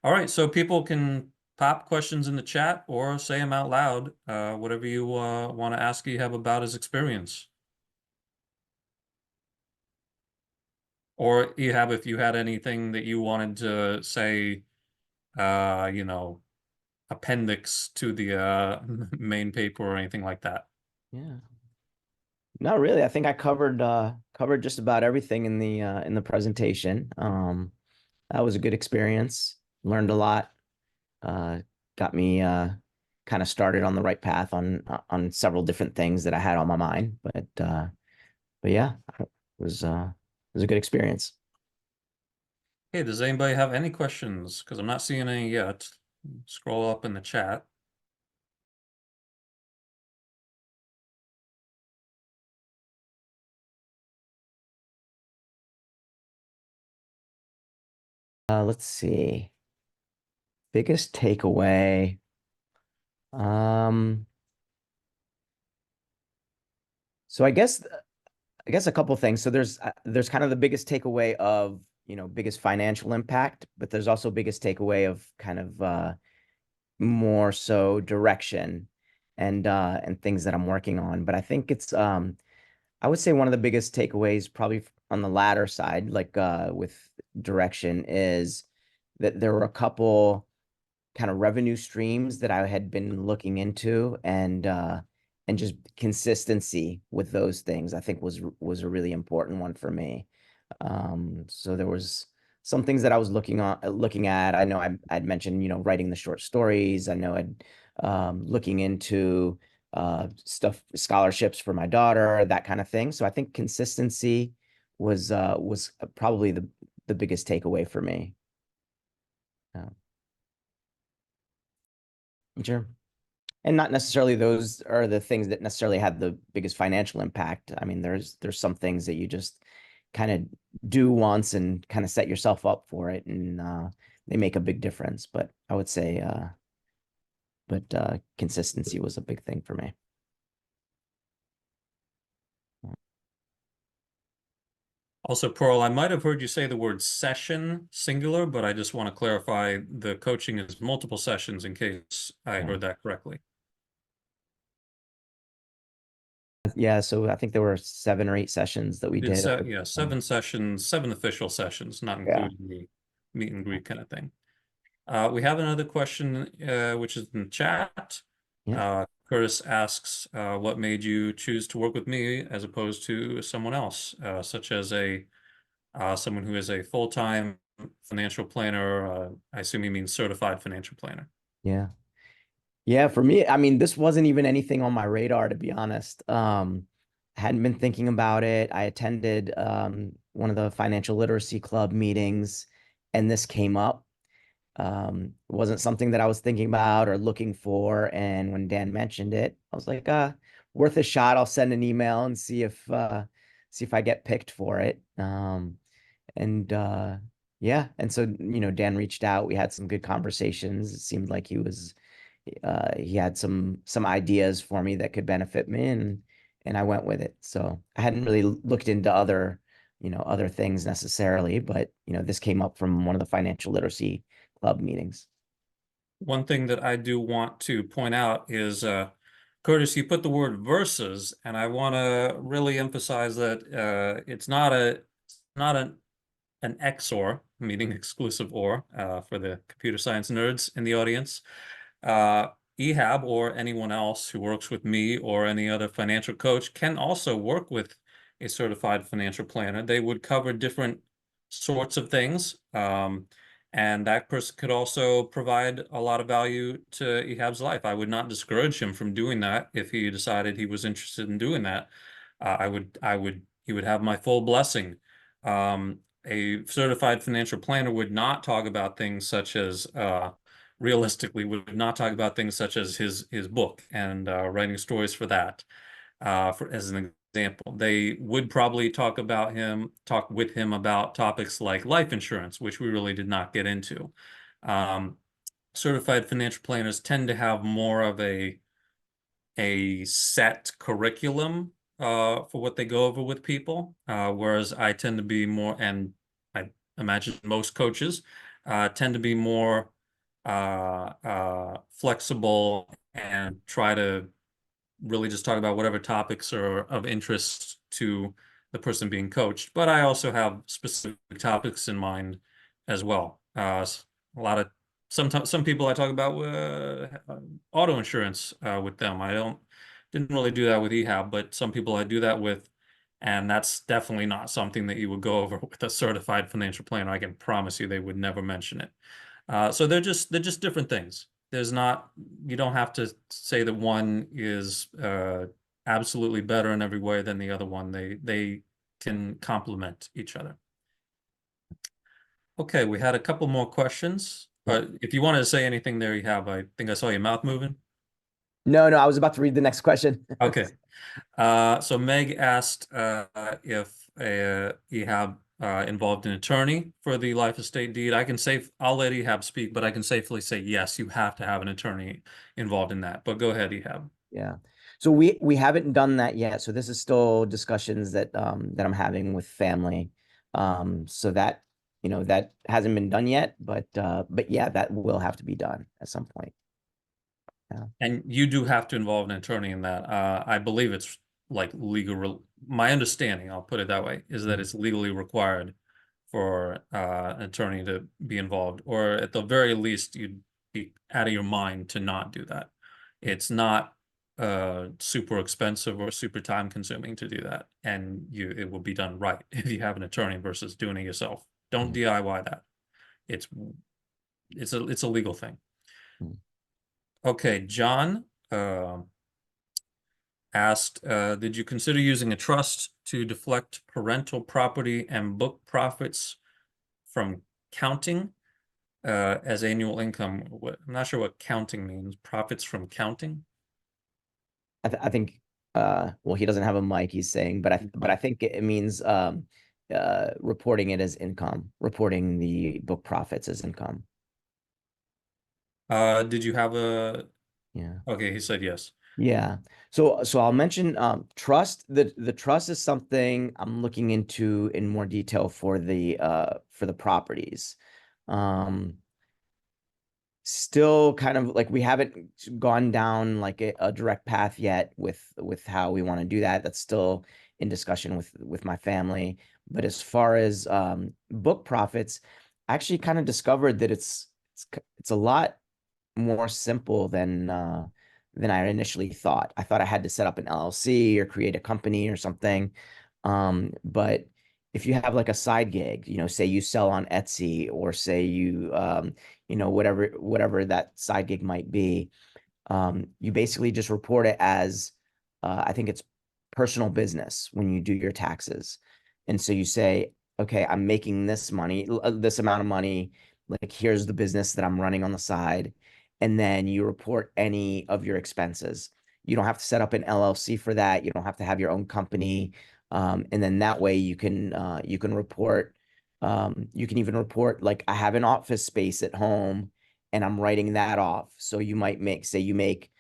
All right, so people can pop questions in the chat or say them out loud, whatever you want to ask Ehab about his experience. Or Ehab, if you had anything that you wanted to say, you know, appendix to the main paper or anything like that. Yeah. No, really. I think I covered just about everything in the presentation. That was a good experience. Learned a lot. Uh, got me kind of started on the right path on several different things that I had on my mind. But yeah, it was a good experience. Hey, does anybody have any questions? Because I'm not seeing any yet. Scroll up in the chat. Let's see. Biggest takeaway. Um, so I guess a couple things. So there's kind of the biggest takeaway of, biggest financial impact, but there's also biggest takeaway of kind of more so direction and things that I'm working on. But I think it's I would say one of the biggest takeaways probably on the latter side, like with direction, is that there were a couple kind of revenue streams that I had been looking into and just consistency with those things I think was a really important one for me. So there was some things that I was looking at. I know I'd mentioned, writing the short stories. I know I'd looking into stuff, scholarships for my daughter, that kind of thing. So I think consistency was probably the biggest takeaway for me. Uh, sure. And not necessarily those are the things that necessarily have the biggest financial impact. I mean, there's some things that you just kind of do once and kind of set yourself up for it, and they make a big difference. But I would say, consistency was a big thing for me. Also, Pearl, I might have heard you say the word session singular, but I just want to clarify the coaching is multiple sessions in case I Yeah, heard that correctly. yeah. So I think there were 7 or 8 sessions that we Did did. yeah, 7 sessions, 7 official sessions, not Yeah, including the meet and greet kind of thing. We have another question, which is in the chat. yeah. Curtis asks, what made you choose to work with me as opposed to someone else, such as someone who is a full-time financial planner? I assume he means certified financial planner. Yeah. Yeah, for me, I mean, this wasn't even anything on my radar, to be honest. I hadn't been thinking about it. I attended one of the financial literacy club meetings, and this came up. It wasn't something that I was thinking about or looking for. And when Dan mentioned it, I was like, worth a shot. I'll send an email and see if I get picked for it. And yeah, and so Dan reached out. We had some good conversations. It seemed like he had some ideas for me that could benefit me, and I went with it. So I hadn't really looked into other things necessarily, but this came up from one of the financial literacy club meetings. One thing that I do want to point out is, Curtis, you put the word versus, and I want to really emphasize that it's not an XOR, meaning exclusive OR, for the computer science nerds in the audience. Uh, Ehab or anyone else who works with me or any other financial coach can also work with a certified financial planner. They would cover different sorts of things. And that person could also provide a lot of value to Ehab's life. I would not discourage him from doing that if he decided he was interested in doing that. He would have my full blessing. A certified financial planner would not talk about things such as realistically would not talk about things such as his book and writing stories for that. For as an example, they would probably talk with him about topics like life insurance, which we really did not get into. Um, Certified financial planners tend to have more of a set curriculum for what they go over with people, whereas I tend to be more, and I imagine most coaches tend to be more flexible and try to really just talk about whatever topics are of interest to the person being coached. But I also have specific topics in mind as well. A lot of sometimes some people I talk about auto insurance with them. I didn't really do that with Ehab, but some people I do that with, and that's definitely not something that you would go over with a certified financial planner. I can promise you they would never mention it. So they're just different things. There's not You don't have to say that one is absolutely better in every way than the other one. They can complement each other. Okay, we had a couple more questions. Yep. If you wanted to say anything there, you have. I think I saw your mouth moving. No, no, I was about to read the next question. Okay. So Meg asked if Ehab involved an attorney for the life estate deed. I'll let Ehab speak, but I can safely say yes, you have to have an attorney involved in that. But go ahead, Ehab. Yeah. So we haven't done that yet. So this is still discussions that I'm having with family. So that that hasn't been done yet, but yeah, that will have to be done at some point. Yeah. And you do have to involve an attorney in that. I believe it's like my understanding, I'll put it that way, is that Mhm. it's legally required for an attorney to be involved, or at the very least, you'd be out of your mind to not do that. It's not super expensive or super time consuming to do that, and it will be done right if you have an attorney versus doing it yourself. Don't Mhm. DIY that. It's it's a legal thing. Mhm. Okay, John. Asked, did you consider using a trust to deflect parental property and book profits from counting as annual income? I'm not sure what counting means. Profits from counting? I think well, he doesn't have a mic, he's saying, but I think it means reporting it as income, reporting the book profits as income. Did you have a? Yeah. Okay, he said yes. Yeah. So I'll mention trust. The trust is something I'm looking into in more detail for the properties. Um Still kind of like we haven't gone down like a direct path yet with how we want to do that. That's still in discussion with my family. But as far as book profits, I actually kind of discovered that it's a lot more simple than I initially thought. I thought I had to set up an LLC or create a company or something. But if you have like a side gig, say you sell on Etsy or say you whatever that side gig might be, you basically just report it as I think it's personal business when you do your taxes. And so you say, okay, I'm making this money, this amount of money, like here's the business that I'm running on the side. And then you report any of your expenses. You don't have to set up an LLC for that. You don't have to have your own company. And then that way you can report you can even report like I have an office space at home and I'm writing that off. So you might say you make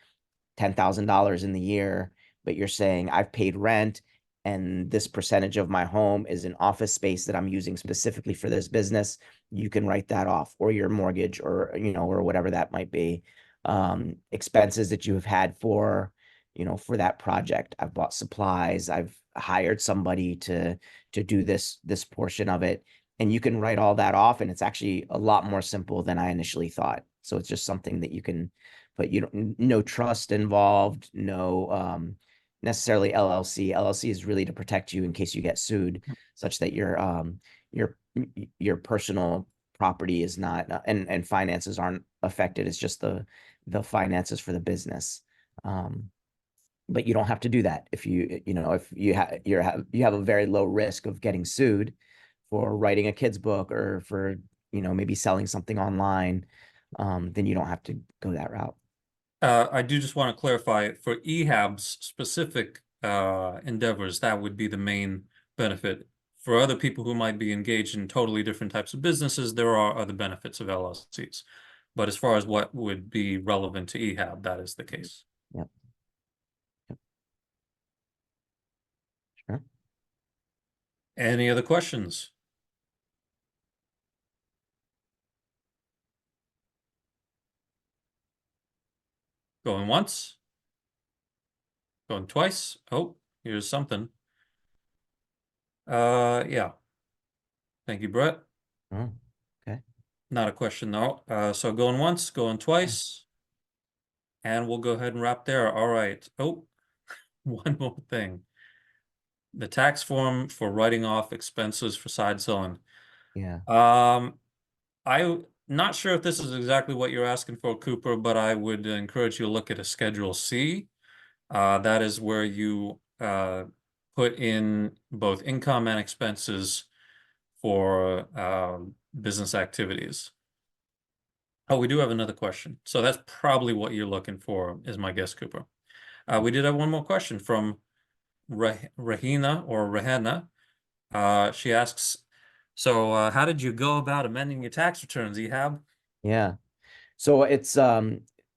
$10,000 in the year, but you're saying I've paid rent and this percentage of my home is an office space that I'm using specifically for this business. You can write that off, or your mortgage, or or whatever that might be. Expenses that you have had for that project. I've bought supplies. I've hired somebody to do this portion of it, and you can write all that off, and it's actually a lot more simple than I initially thought. So it's just something that you can, but you don't, no trust involved, no necessarily LLC. LLC is really to protect you in case you get sued, such that your your personal property is not and finances aren't affected. It's just the finances for the business. Um, but you don't have to do that if if you have a very low risk of getting sued for writing a kid's book or for maybe selling something online, then you don't have to go that route. I do just want to clarify for Ehab's specific endeavors, that would be the main benefit. For other people who might be engaged in totally different types of businesses, there are other benefits of LLCs. But as far as what would be relevant to Ehab, that is the case. Yep. Yep. Sure. Any other questions? Going once, going twice. Oh, here's something. Yeah. Thank you, Brett. Oh, okay. Not a question though. So going once, going twice, and we'll go ahead and wrap there. All right. Oh, one more thing. The tax form for writing off expenses for side selling. Yeah. Um, I'm not sure if this is exactly what you're asking for, Cooper, but I would encourage you to look at a Schedule C. That is where you put in both income and expenses for business activities. Oh, we do have another question. So that's probably what you're looking for, is my guess, Cooper. We did have one more question from Rahina or Rahenna. She asks, so how did you go about amending your tax returns, Ehab? Yeah. So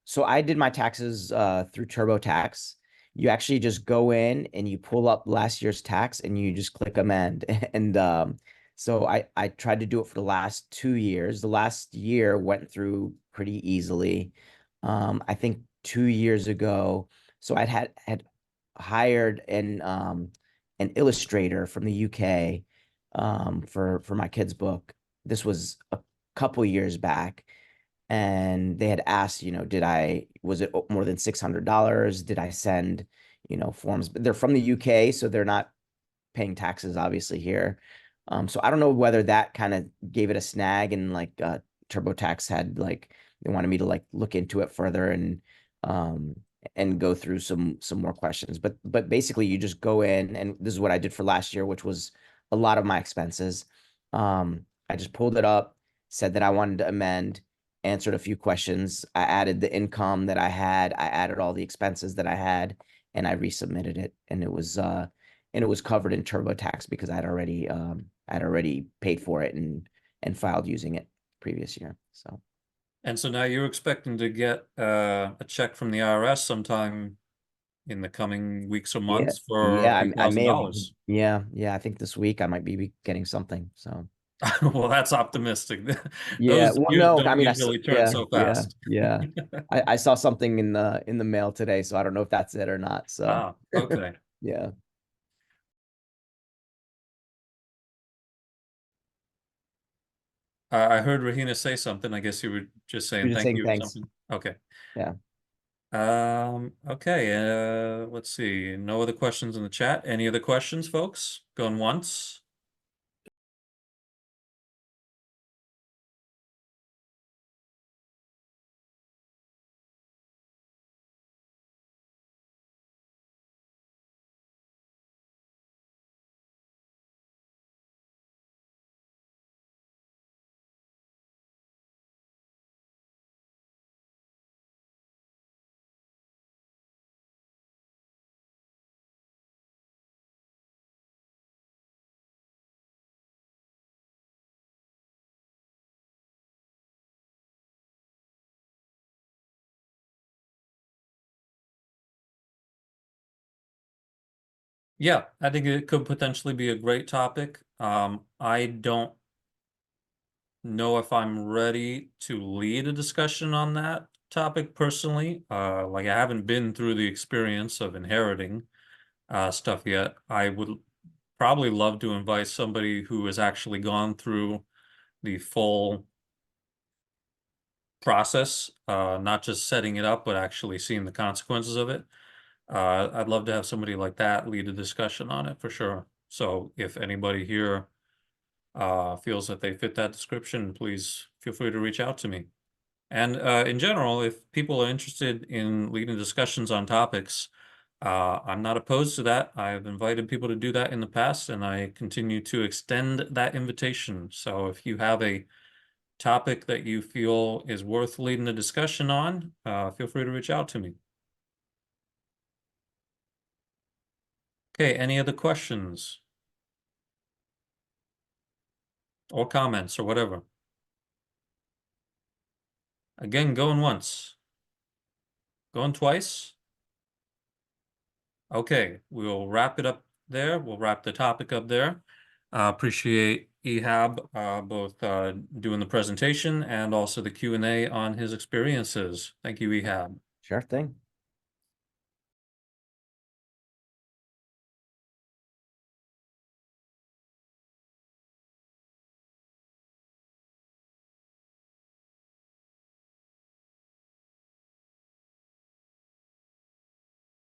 so I did my taxes through TurboTax. You actually just go in and you pull up last year's tax and you just click amend. And so I tried to do it for the last 2 years. The last year went through pretty easily. I think 2 years ago, so had hired an illustrator from the UK for my kid's book. This was a couple years back, and they had asked, was it more than $600? Did I send, forms? But they're from the UK, so they're not paying taxes obviously here. So I don't know whether that kind of gave it a snag, and like TurboTax had like they wanted me to like look into it further um and go through some more questions. But basically you just go in, and this is what I did for last year, which was a lot of my expenses. I just pulled it up, said that I wanted to amend, answered a few questions. I added the income that I had, I added all the expenses that I had, and I resubmitted it. And it was covered in TurboTax because I'd already paid for it and filed using it previous year. So And so now you're expecting to get a check from the IRS sometime in the coming weeks or yeah, months for a yeah, few I thousand may have, dollars. yeah, I think this week I might be getting something. So Well, that's optimistic. yeah, Those well, no, I don't mean, usually turn yeah, so yeah, fast. yeah. I saw something in the mail today, so I don't know if that's it or not. So Ah, okay. yeah, I heard Rahina say something. I guess you were just saying you're just thank saying you or thanks. something. Okay. Yeah. Okay, let's see. No other questions in the chat. Any other questions, folks? Going once? Yeah, I think it could potentially be a great topic. I don't know if I'm ready to lead a discussion on that topic personally. Like I haven't been through the experience of inheriting stuff yet. I would probably love to invite somebody who has actually gone through the full process, not just setting it up, but actually seeing the consequences of it. I'd love to have somebody like that lead a discussion on it for sure. So if anybody here feels that they fit that description, please feel free to reach out to me. And in general, if people are interested in leading discussions on topics, I'm not opposed to that. I've invited people to do that in the past, and I continue to extend that invitation. So if you have a topic that you feel is worth leading a discussion on, feel free to reach out to me. Okay, any other questions or comments or whatever? Again, going once, going twice. Okay, we'll wrap it up there. We'll wrap the topic up there. Appreciate Ehab both doing the presentation and also the Q&A on his experiences. Thank you, Ehab. Sure thing.